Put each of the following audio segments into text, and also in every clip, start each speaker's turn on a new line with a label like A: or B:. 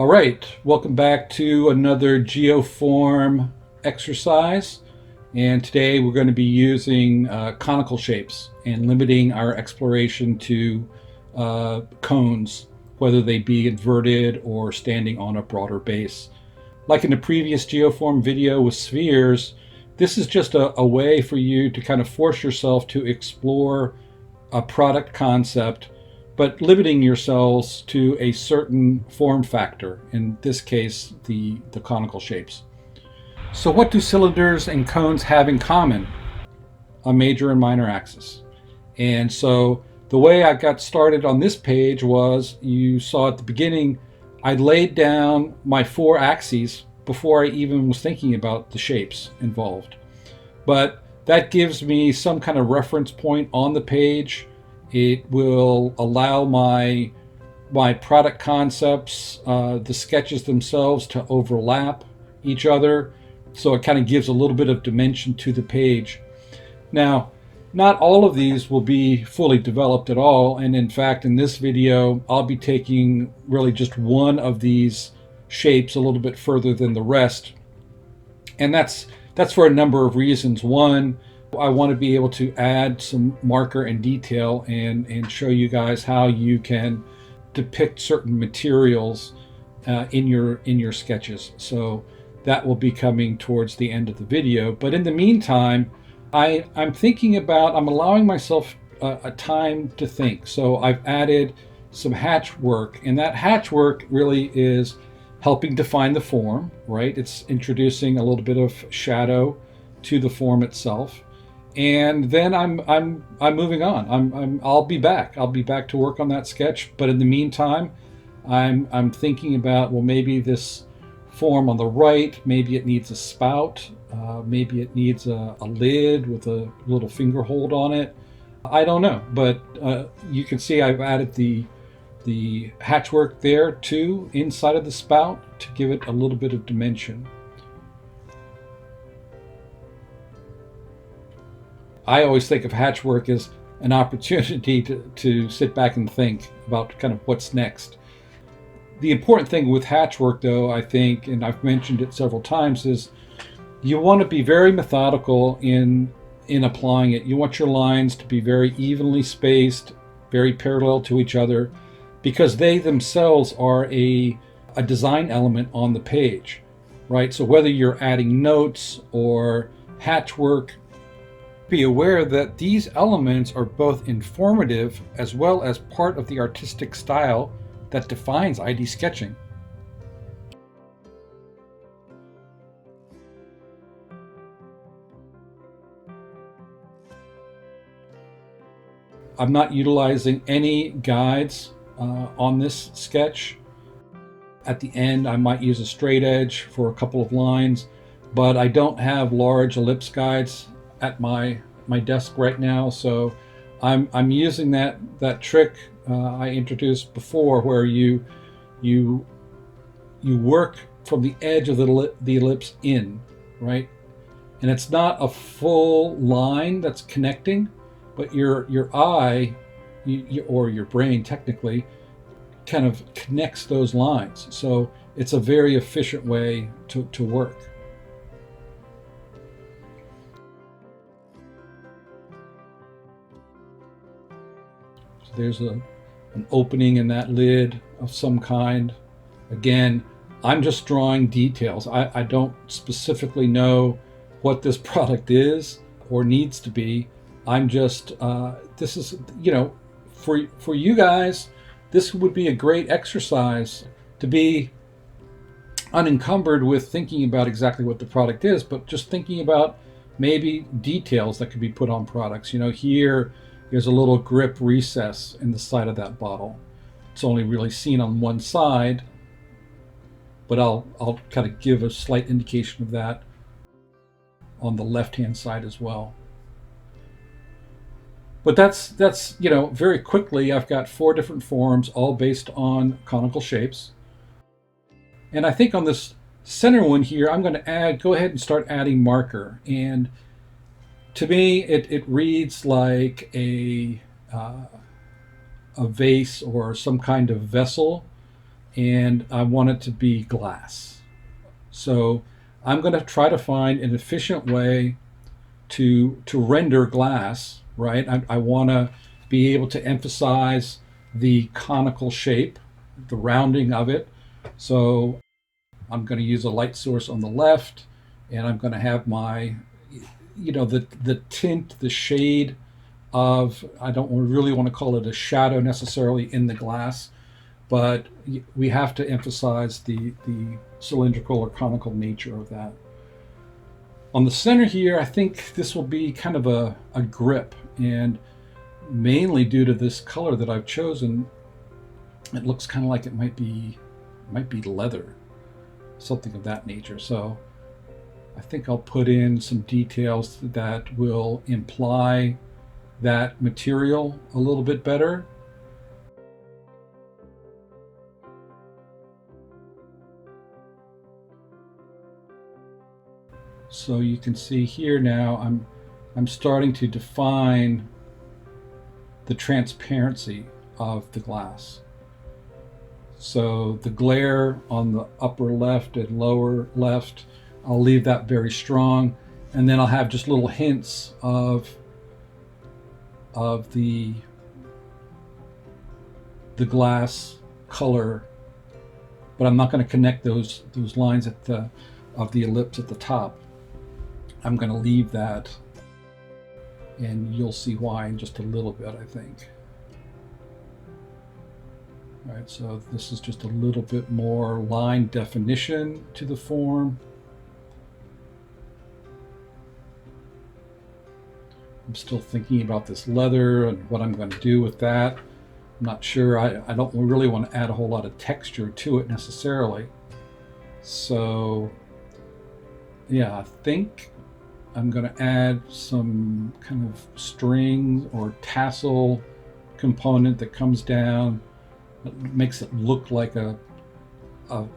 A: All right, welcome back to another GeoForm exercise. And today we're going to be using conical shapes and limiting our exploration to cones, whether they be inverted or standing on a broader base. Like in the previous GeoForm video with spheres, this is just a way for you to kind of force yourself to explore a product concept, but limiting yourselves to a certain form factor, in this case, the conical shapes. So what do cylinders and cones have in common? A major and minor axis. And so the way I got started on this page was, you saw at the beginning, I laid down my 4 axes before I even was thinking about the shapes involved. But that gives me some kind of reference point on the page. It will allow my product concepts, the sketches themselves, to overlap each other. So it kind of gives a little bit of dimension to the page. Now, not all of these will be fully developed at all. And in fact, in this video, I'll be taking really just one of these shapes a little bit further than the rest. And that's for a number of reasons. One, I want to be able to add some marker and detail and show you guys how you can depict certain materials in your sketches. So that will be coming towards the end of the video. But in the meantime, I'm thinking about, I'm allowing myself a time to think. So I've added some hatch work, and that hatch work really is helping define the form, right? It's introducing a little bit of shadow to the form itself. And then I'm moving on. I'll be back. I'll be back to work on that sketch. But in the meantime, I'm thinking about, well, maybe this form on the right, maybe it needs a spout, maybe it needs a lid with a little finger hold on it. I don't know, but you can see I've added the hatchwork there too inside of the spout to give it a little bit of dimension. I always think of hatchwork as an opportunity to sit back and think about kind of what's next. The important thing with hatchwork, though, I think, and I've mentioned it several times, is you want to be very methodical in applying it. You want your lines to be very evenly spaced, very parallel to each other, because they themselves are a design element on the page, right? So whether you're adding notes or hatchwork, be aware that these elements are both informative as well as part of the artistic style that defines ID sketching. I'm not utilizing any guides on this sketch. At the end, I might use a straight edge for a couple of lines, but I don't have large ellipse guides at my desk right now, so I'm using that trick I introduced before, where you work from the edge of the ellipse in, right? And it's not a full line that's connecting, but your eye, or your brain technically, kind of connects those lines. So it's a very efficient way to work. So there's an opening in that lid of some kind. Again, I'm just drawing details. I don't specifically know what this product is or needs to be. I'm just, this is, for you guys, this would be a great exercise to be unencumbered with thinking about exactly what the product is, but just thinking about maybe details that could be put on products. Here, there's a little grip recess in the side of that bottle. It's only really seen on one side, but I'll kind of give a slight indication of that on the left-hand side as well. But that's very quickly, I've got 4 different forms, all based on conical shapes. And I think on this center one here, I'm going to go ahead and start adding marker. And to me, it reads like a vase or some kind of vessel and I want it to be glass. So I'm going to try to find an efficient way to render glass, right? I want to be able to emphasize the conical shape, the rounding of it. So I'm going to use a light source on the left, and I'm going to have my, the tint, the shade of, I don't really want to call it a shadow necessarily in the glass, but we have to emphasize the cylindrical or conical nature of that. On the center here, I think this will be kind of a grip, and mainly due to this color that I've chosen, it looks kind of like it might be leather, something of that nature. So I think I'll put in some details that will imply that material a little bit better. So you can see here now I'm starting to define the transparency of the glass. So the glare on the upper left and lower left, I'll leave that very strong, and then I'll have just little hints of the glass color, but I'm not going to connect those lines of the ellipse at the top. I'm going to leave that, and you'll see why in just a little bit, I think. All right, so this is just a little bit more line definition to the form. I'm still thinking about this leather and what I'm going to do with that. I'm not sure. I don't really want to add a whole lot of texture to it necessarily. So yeah, I think I'm going to add some kind of string or tassel component that comes down, that makes it look like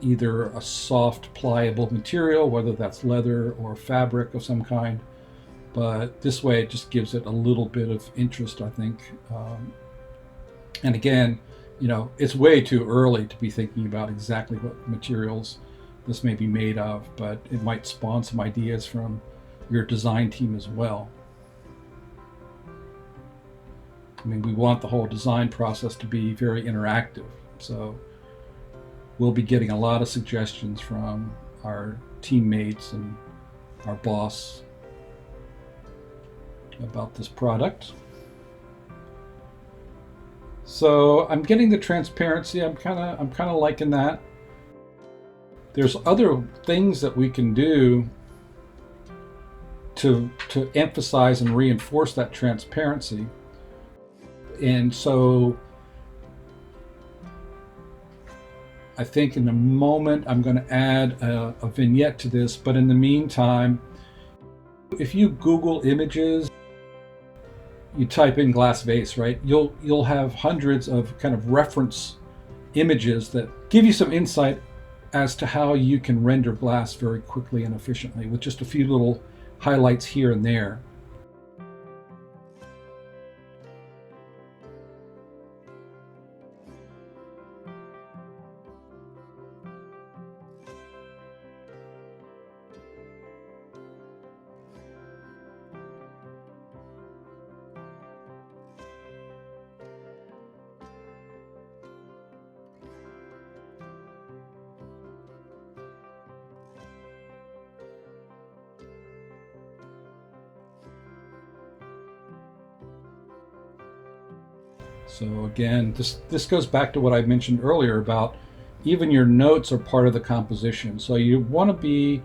A: either a soft pliable material, whether that's leather or fabric of some kind. But this way it just gives it a little bit of interest, I think. And again, it's way too early to be thinking about exactly what materials this may be made of, but it might spawn some ideas from your design team as well. I mean, we want the whole design process to be very interactive, so we'll be getting a lot of suggestions from our teammates and our boss about this product. So I'm getting the transparency. I'm kind of liking that. There's other things that we can do to emphasize and reinforce that transparency. And so I think in a moment I'm going to add a vignette to this, but in the meantime, if you Google images, you type in glass vase, right? You'll have hundreds of kind of reference images that give you some insight as to how you can render glass very quickly and efficiently with just a few little highlights here and there. So again, this goes back to what I mentioned earlier about even your notes are part of the composition. So you want to be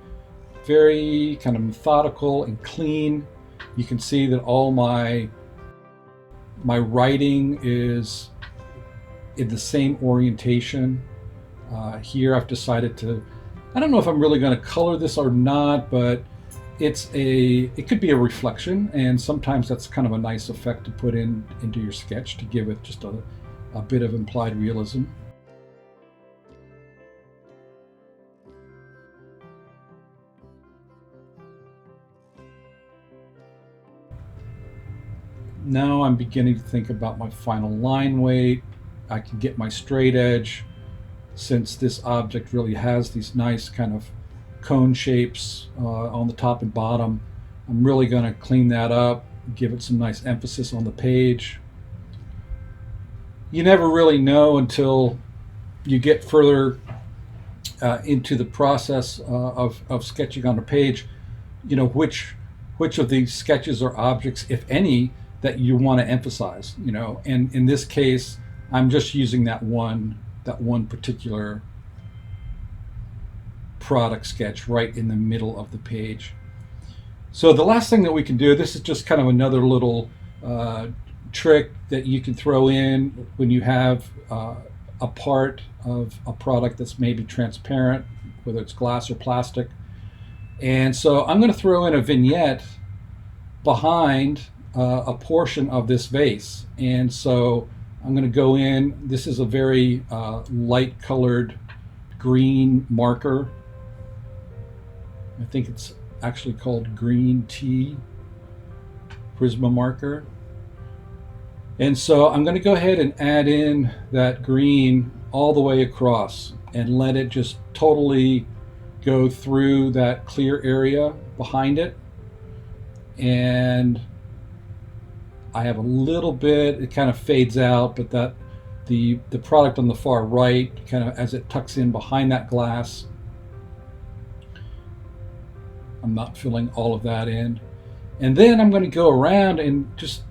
A: very kind of methodical and clean. You can see that all my writing is in the same orientation. Here I've decided to, I don't know if I'm really going to color this or not, but it could be a reflection, and sometimes that's kind of a nice effect to put into your sketch to give it just a bit of implied realism. Now I'm beginning to think about my final line weight. I can get my straight edge since this object really has these nice kind of cone shapes on the top and bottom. I'm really going to clean that up, give it some nice emphasis on the page. You never really know until you get further into the process of sketching on a page, which of these sketches or objects, if any, that you want to emphasize. And in this case, I'm just using that one particular product sketch right in the middle of the page. So the last thing that we can do, this is just kind of another little trick that you can throw in when you have a part of a product that's maybe transparent, whether it's glass or plastic. And so I'm going to throw in a vignette behind a portion of this vase. And so I'm going to go in, this is a very light colored green marker. I think it's actually called green tea Prisma marker. And so I'm going to go ahead and add in that green all the way across and let it just totally go through that clear area behind it. And I have a little bit, it kind of fades out, but that the product on the far right, kind of as it tucks in behind that glass, I'm not filling all of that in. And then I'm going to go around and just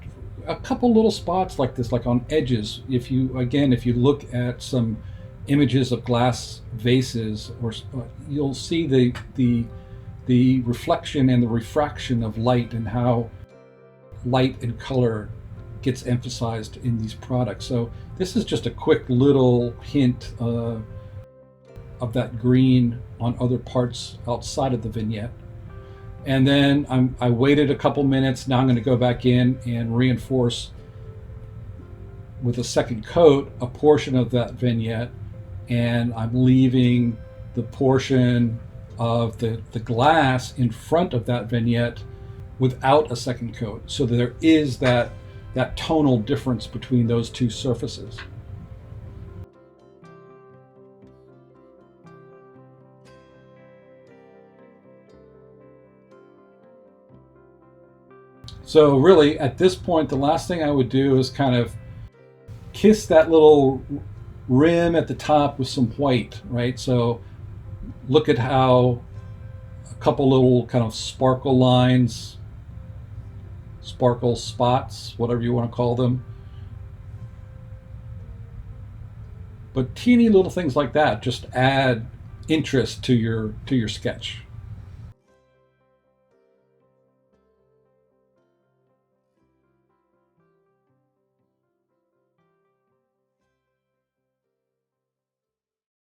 A: a couple little spots like this, like on edges. If you look at some images of glass vases, or you'll see the reflection and the refraction of light, and how light and color gets emphasized in these products. So this is just a quick little hint of that green on other parts outside of the vignette. And then I waited a couple minutes. Now I'm going to go back in and reinforce with a second coat a portion of that vignette, and I'm leaving the portion of the glass in front of that vignette without a second coat, so that there is that tonal difference between those two surfaces. So really, at this point, the last thing I would do is kind of kiss that little rim at the top with some white, right? So look at how a couple little kind of sparkle lines, sparkle spots, whatever you want to call them. But teeny little things like that just add interest to your sketch.